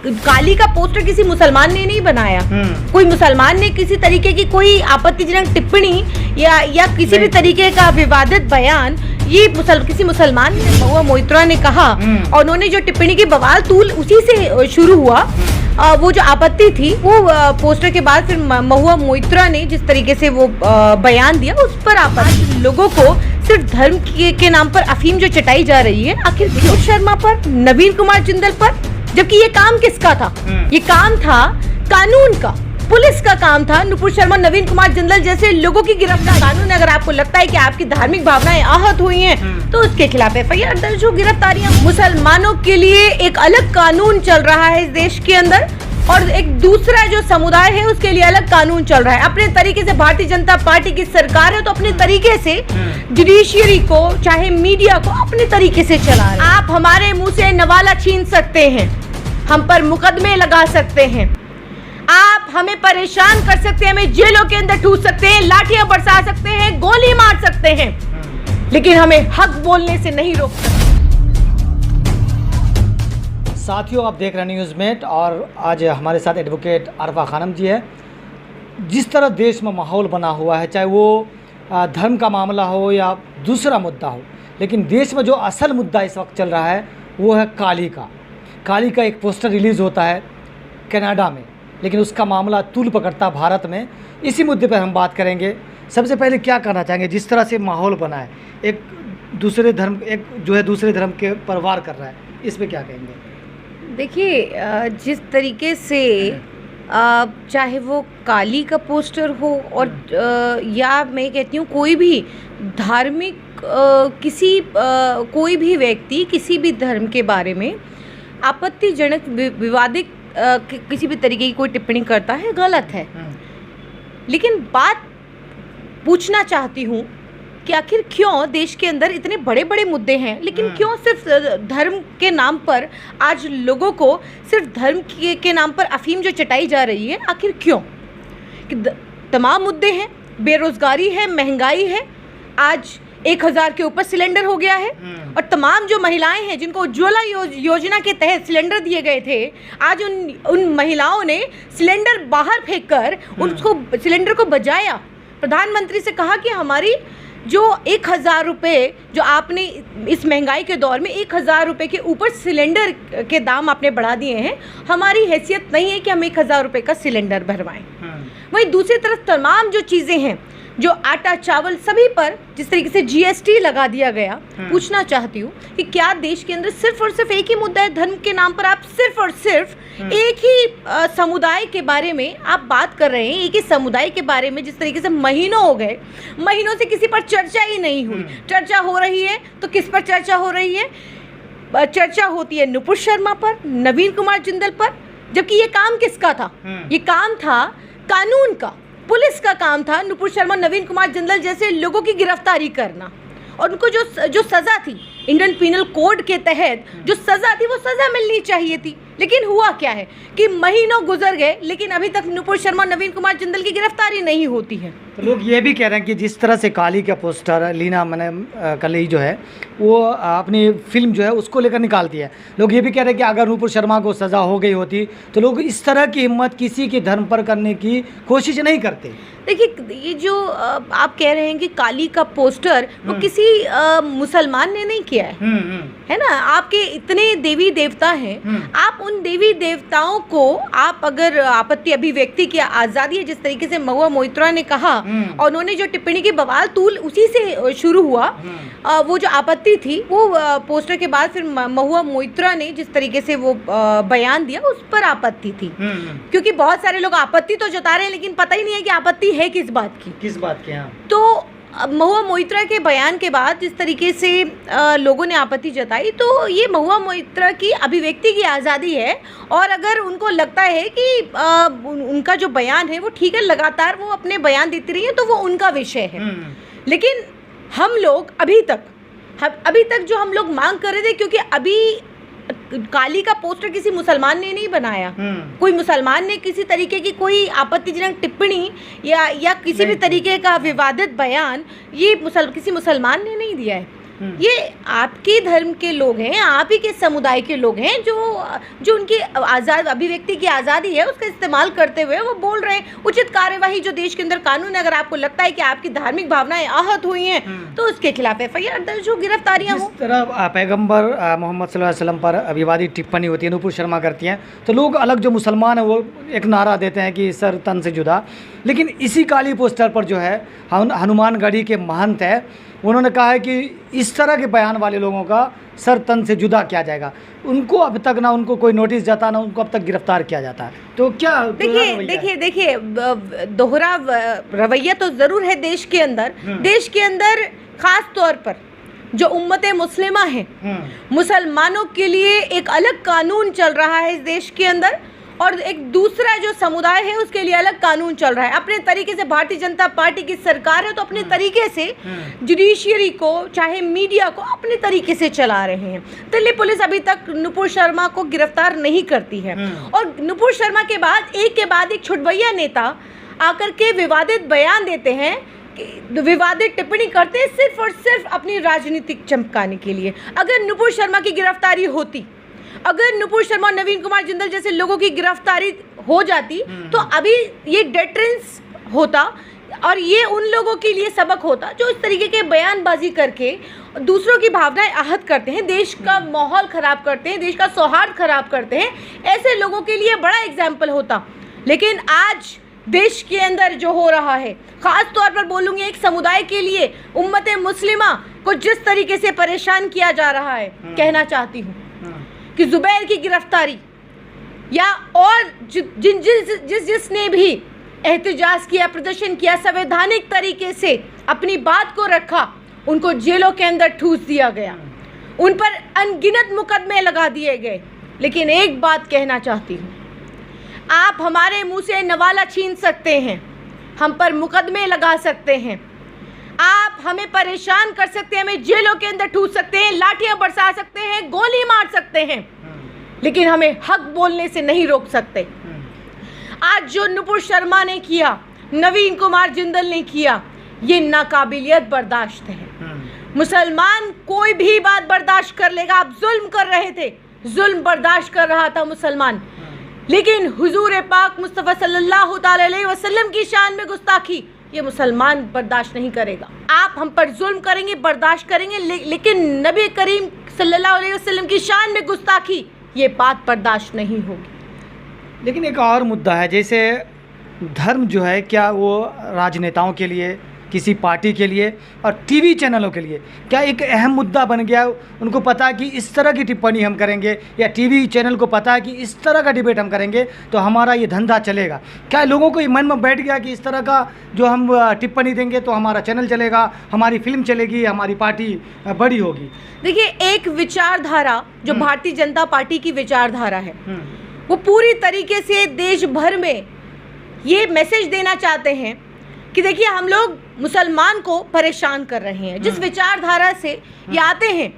काली का पोस्टर किसी मुसलमान ने नहीं बनाया। कोई मुसलमान ने किसी तरीके की कोई आपत्तिजनक टिप्पणी या किसी भी तरीके का विवादित बयान ये किसी मुसलमान ने, महुआ मोइत्रा ने कहा और उन्होंने जो टिप्पणी की बवाल तूल उसी से शुरू हुआ। वो जो आपत्ति थी वो पोस्टर के बाद फिर महुआ मोइत्रा ने जिस तरीके से वो बयान दिया उस पर आपत्ति। लोगों को सिर्फ धर्म के नाम पर अफीम जो चटाई जा रही है, आखिर विनोद शर्मा पर, नवीन कुमार जिंदल पर, जबकि ये काम किसका था? ये काम था कानून का, पुलिस का काम था नुपुर शर्मा, नवीन कुमार जिंदल जैसे लोगों की गिरफ्तार। कानून अगर आपको लगता है कि आपकी धार्मिक भावनाएं आहत हुई हैं तो उसके खिलाफ एफआईआर दर्ज हो, गिरफ्तारियां। मुसलमानों के लिए एक अलग कानून चल रहा है इस देश के अंदर और एक दूसरा जो समुदाय है उसके लिए अलग कानून चल रहा है। अपने तरीके से भारतीय जनता पार्टी की सरकार है तो अपने तरीके से जुडिशियरी को, चाहे मीडिया को अपने तरीके से चला रहे। आप हमारे मुंह से नवाला छीन सकते हैं, हम पर मुकदमे लगा सकते हैं, आप हमें परेशान कर सकते हैं, हमें जेलों के अंदर ठूस सकते हैं, लाठियां बरसा सकते हैं, गोली मार सकते हैं, लेकिन हमें हक बोलने से नहीं रोक सकते। साथियों, आप देख रहे हैं न्यूज़मेट और आज हमारे साथ एडवोकेट अरफा खानम जी है। जिस तरह देश में माहौल बना हुआ है, चाहे वो धर्म का मामला हो या दूसरा मुद्दा हो, लेकिन देश में जो असल मुद्दा इस वक्त चल रहा है वो है काली का एक पोस्टर रिलीज़ होता है कनाडा में, लेकिन उसका मामला तूल पकड़ता भारत में। इसी मुद्दे पर हम बात करेंगे। सबसे पहले क्या कहना चाहेंगे, जिस तरह से माहौल बना है, एक दूसरे धर्म के पर वार कर रहा है, इस पर क्या कहेंगे? देखिए, जिस तरीके से चाहे वो काली का पोस्टर हो और या मैं कहती हूँ कोई भी धार्मिक कोई भी व्यक्ति किसी भी धर्म के बारे में आपत्तिजनक विवादित किसी भी तरीके की कोई टिप्पणी करता है, गलत है। लेकिन बात पूछना चाहती हूँ कि आखिर क्यों देश के अंदर इतने बड़े बड़े मुद्दे हैं, लेकिन क्यों सिर्फ धर्म के नाम पर आज लोगों को सिर्फ धर्म के नाम पर अफीम जो चटाई जा रही है, आखिर क्यों? कि तमाम मुद्दे हैं, बेरोजगारी है, महंगाई है, आज 1000 के ऊपर सिलेंडर हो गया है और तमाम जो महिलाएं हैं जिनको उज्ज्वला योजना के तहत सिलेंडर दिए गए थे, आज उन महिलाओं ने सिलेंडर बाहर फेंककर उसको सिलेंडर को बचाया। प्रधानमंत्री से कहा कि हमारी जो 1000 रुपये जो आपने इस महंगाई के दौर में 1000 रुपये के ऊपर सिलेंडर के दाम आपने बढ़ा दिए हैं, हमारी हैसियत नहीं है कि हम 1000 रुपये का सिलेंडर भरवाएं। वहीं दूसरी तरफ तमाम जो चीज़ें हैं, जो आटा चावल सभी पर जिस तरीके से जीएसटी लगा दिया गया, पूछना चाहती हूँ कि क्या देश के अंदर सिर्फ और सिर्फ एक ही मुद्दा है? धर्म के नाम पर आप सिर्फ और सिर्फ एक ही समुदाय के बारे में आप बात कर रहे हैं, एक ही समुदाय के बारे में जिस तरीके से महीनों हो गए, महीनों से किसी पर चर्चा ही नहीं हुई। चर्चा हो रही है तो किस पर चर्चा हो रही है? चर्चा होती है नुपुर शर्मा पर, नवीन कुमार जिंदल पर, जबकि ये काम किसका था? ये काम था कानून का, पुलिस का काम था नुपुर शर्मा, नवीन कुमार जिंदल जैसे लोगों की गिरफ्तारी करना और उनको जो सज़ा थी इंडियन पीनल कोड के तहत जो सज़ा थी वो सज़ा मिलनी चाहिए थी। लेकिन हुआ क्या है कि महीनों गुजर गए लेकिन अभी तक नुपुर शर्मा, नवीन कुमार जिंदल की गिरफ्तारी नहीं होती है। तो लोग ये भी कह रहे हैं कि जिस तरह से काली का पोस्टर लीना मैंने कली जो है वो अपनी फिल्म जो है उसको लेकर निकालती है, लोग ये भी कह रहे हैं कि अगर नुपुर शर्मा को सज़ा हो गई होती तो लोग इस तरह की हिम्मत किसी के धर्म पर करने की कोशिश नहीं करते। देखिए, ये जो आप कह रहे हैं कि काली का पोस्टर वो किसी मुसलमान ने नहीं किया है ना। आपके इतने देवी देवता हैं, आप उन देवी देवताओं को आप अगर आपत्ति अभिव्यक्ति की आज़ादी है, जिस तरीके से महुआ मोइत्रा ने कहा और उन्होंने जो टिप्पणी की बवाल तूल उसी से शुरू हुआ। वो जो आपत्ति थी वो पोस्टर के बाद फिर महुआ मोइत्रा ने जिस तरीके से वो बयान दिया उस पर आपत्ति थी, क्योंकि बहुत सारे लोग आपत्ति तो जता रहे हैं लेकिन पता ही नहीं है कि आपत्ति है किस बात की। तो महुआ मोइत्रा के बयान के बाद जिस तरीके से लोगों ने आपत्ति जताई, तो ये महुआ मोइत्रा की अभिव्यक्ति की आज़ादी है और अगर उनको लगता है कि उनका जो बयान है वो ठीक है, लगातार वो अपने बयान देती रही है, तो वो उनका विषय है। लेकिन हम लोग अभी तक जो हम लोग मांग कर रहे थे, क्योंकि अभी काली का पोस्टर किसी मुसलमान ने नहीं बनाया, कोई मुसलमान ने किसी तरीके की कोई आपत्तिजनक टिप्पणी या किसी भी तरीके का विवादित बयान ये किसी मुसलमान ने नहीं दिया है। ये आपके धर्म के लोग हैं, आप ही के समुदाय के लोग हैं जो उनकी आज़ाद अभिव्यक्ति की आज़ादी है उसका इस्तेमाल करते हुए वो बोल रहे हैं। उचित कार्यवाही जो देश के अंदर कानून है, अगर आपको लगता है कि आपकी धार्मिक भावनाएं आहत हुई हैं तो उसके खिलाफ FIR दर्ज हो, गिरफ्तारियां हो। इस तरह पैगंबर मोहम्मद सल्लल्लाहु अलैहि वसल्लम पर विवादित टिप्पणी होती है, नुपुर शर्मा करती हैं, तो लोग अलग जो मुसलमान हैं वो एक नारा देते हैं कि सर तन से जुदा। लेकिन इसी काली पोस्टर पर जो है हनुमानगढ़ी के महंत है, उन्होंने कहा है कि इस तरह के बयान वाले लोगों का सर तन से जुदा किया जाएगा। उनको अब तक ना उनको कोई नोटिस जाता, ना उनको अब तक गिरफ्तार किया जाता है। तो क्या देखिए दोहरा रवैया तो ज़रूर है देश के अंदर खास तौर पर जो उम्मत मुस्लिमा है, मुसलमानों के लिए एक अलग कानून चल रहा है इस देश के अंदर, और एक दूसरा जो समुदाय है उसके लिए अलग कानून चल रहा है। अपने तरीके से भारतीय जनता पार्टी की सरकार है तो अपने तरीके से जुडिशियरी को, चाहे मीडिया को अपने तरीके से चला रहे हैं। दिल्ली पुलिस अभी तक नुपुर शर्मा को गिरफ्तार नहीं करती है, और नुपुर शर्मा के बाद एक छुटभैया नेता आकर के विवादित बयान देते हैं, विवादित टिप्पणी करते हैं सिर्फ और सिर्फ अपनी राजनीतिक चमकाने के लिए। अगर नुपुर शर्मा की गिरफ्तारी होती, अगर नुपुर शर्मा और नवीन कुमार जिंदल जैसे लोगों की गिरफ्तारी हो जाती तो अभी ये डेटरेंस होता और ये उन लोगों के लिए सबक होता जो इस तरीके के बयानबाजी करके दूसरों की भावनाएं आहत करते हैं, देश का माहौल ख़राब करते हैं, देश का सौहार्द ख़राब करते हैं। ऐसे लोगों के लिए बड़ा एग्जाम्पल होता। लेकिन आज देश के अंदर जो हो रहा है, ख़ास तौर पर बोलूँगी एक समुदाय के लिए, उम्मत मुस्लिमा को जिस तरीके से परेशान किया जा रहा है, कहना चाहती हूँ कि जुबैर की गिरफ्तारी या और जिसने भी एहतजाज किया, प्रदर्शन किया, संवैधानिक तरीके से अपनी बात को रखा, उनको जेलों के अंदर ठूस दिया गया, उन पर अनगिनत मुकदमे लगा दिए गए। लेकिन एक बात कहना चाहती हूँ, आप हमारे मुंह से नवाला छीन सकते हैं, हम पर मुकदमे लगा सकते हैं, आप हमें परेशान कर सकते हैं, हमें जेलों के अंदर ठूस सकते हैं, लाठियां बरसा सकते हैं, गोली मार सकते हैं, लेकिन हमें हक बोलने से नहीं रोक सकते। आज जो नुपुर शर्मा ने किया, नवीन कुमार जिंदल ने किया, ये नाकाबिलियत बर्दाश्त है। मुसलमान कोई भी बात बर्दाश्त कर लेगा। आप जुल्म कर रहे थे, जुल्म बर्दाश्त कर रहा था मुसलमान, लेकिन हुजूर पाक मुस्तफ़ा सल्लल्लाहु अलैहि वसल्लम की शान में गुस्ताखी ये मुसलमान बर्दाश्त नहीं करेगा। आप हम पर जुल्म करेंगे, बर्दाश्त करेंगे, लेकिन नबी करीम सल्लल्लाहु अलैहि वसल्लम की शान में गुस्ताखी ये बात बर्दाश्त नहीं होगी। लेकिन एक और मुद्दा है, जैसे धर्म जो है, क्या वो राजनेताओं के लिए, किसी पार्टी के लिए और टीवी चैनलों के लिए क्या एक अहम मुद्दा बन गया? उनको पता है कि इस तरह की टिप्पणी हम करेंगे, या टीवी चैनल को पता है कि इस तरह का डिबेट हम करेंगे तो हमारा ये धंधा चलेगा। क्या लोगों को ये मन में बैठ गया कि इस तरह का जो हम टिप्पणी देंगे तो हमारा चैनल चलेगा, हमारी फिल्म चलेगी, हमारी पार्टी बड़ी होगी? देखिए, एक विचारधारा जो भारतीय जनता पार्टी की विचारधारा है, वो पूरी तरीके से देश भर में ये मैसेज देना चाहते हैं कि देखिए हम लोग मुसलमान को परेशान कर रहे हैं। जिस विचारधारा से ये आते हैं,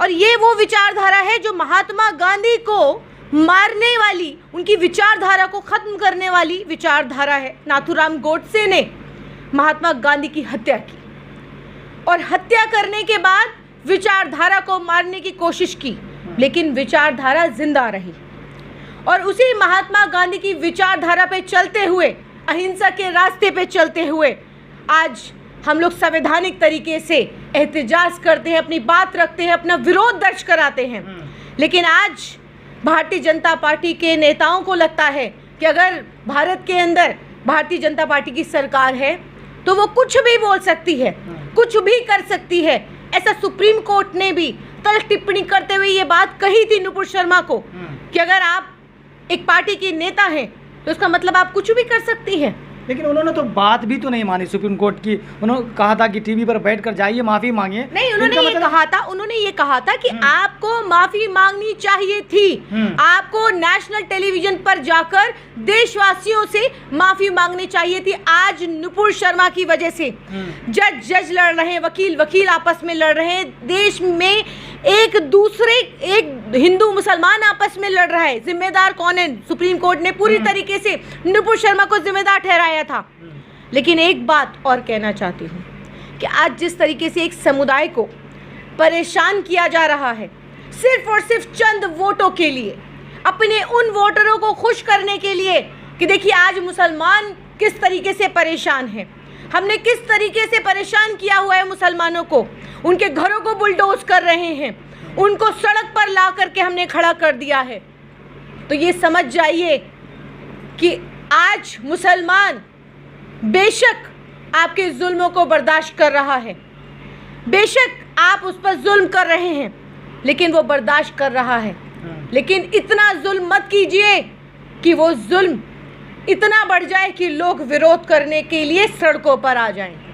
और ये वो विचारधारा है जो महात्मा गांधी को मारने वाली, उनकी विचारधारा को खत्म करने वाली विचारधारा है। नाथूराम गोडसे ने महात्मा गांधी की हत्या की, और हत्या करने के बाद विचारधारा को मारने की कोशिश की, लेकिन विचारधारा जिंदा रही। और उसी महात्मा गांधी की विचारधारा पे चलते हुए, अहिंसा के रास्ते पे चलते हुए आज हम लोग संवैधानिक तरीके से एहतजाज करते हैं, अपनी बात रखते हैं, अपना विरोध दर्ज कराते हैं। लेकिन आज भारतीय जनता पार्टी के नेताओं को लगता है कि अगर भारत के अंदर भारतीय जनता पार्टी की सरकार है तो वो कुछ भी बोल सकती है, कुछ भी कर सकती है। ऐसा सुप्रीम कोर्ट ने भी तल्ख टिप्पणी करते हुए ये बात कही थी नुपुर शर्मा को कि अगर आप एक पार्टी की नेता हैं तो इसका मतलब आप कुछ भी कर सकती हैं। लेकिन उन्होंने तो बात भी तो नहीं मानी सुप्रीम कोर्ट की। उन्होंने कहा था कि टीवी पर बैठकर जाइए, माफ़ी मांगिए। नहीं, उन्होंने ये कहा था कि आपको माफ़ी मांगनी चाहिए थी, आपको नेशनल टेलीविजन पर जाकर देशवासियों से माफ़ी मांगनी चाहिए थी। आज नुपुर शर्मा की वजह से जज लड़ रहे हैं, वकील आपस में लड़ रहे हैं, देश में एक हिंदू मुसलमान आपस में लड़ रहा है। जिम्मेदार कौन है? सुप्रीम कोर्ट ने पूरी तरीके से नुपुर शर्मा को जिम्मेदार ठहराया था। लेकिन एक बात और कहना चाहती हूँ कि आज जिस तरीके से एक समुदाय को परेशान किया जा रहा है सिर्फ और सिर्फ चंद वोटों के लिए, अपने उन वोटरों को खुश करने के लिए कि देखिए आज मुसलमान किस तरीके से परेशान हैं, हमने किस तरीके से परेशान किया हुआ है मुसलमानों को, उनके घरों को बुलडोज कर रहे हैं, उनको सड़क पर ला करके हमने खड़ा कर दिया है। तो ये समझ जाइए कि आज मुसलमान बेशक आपके जुल्मों को बर्दाश्त कर रहा है, बेशक आप उस पर जुल्म कर रहे हैं, लेकिन वो बर्दाश्त कर रहा है। लेकिन इतना जुल्म मत कीजिए कि वो जुल्म इतना बढ़ जाए कि लोग विरोध करने के लिए सड़कों पर आ जाएं।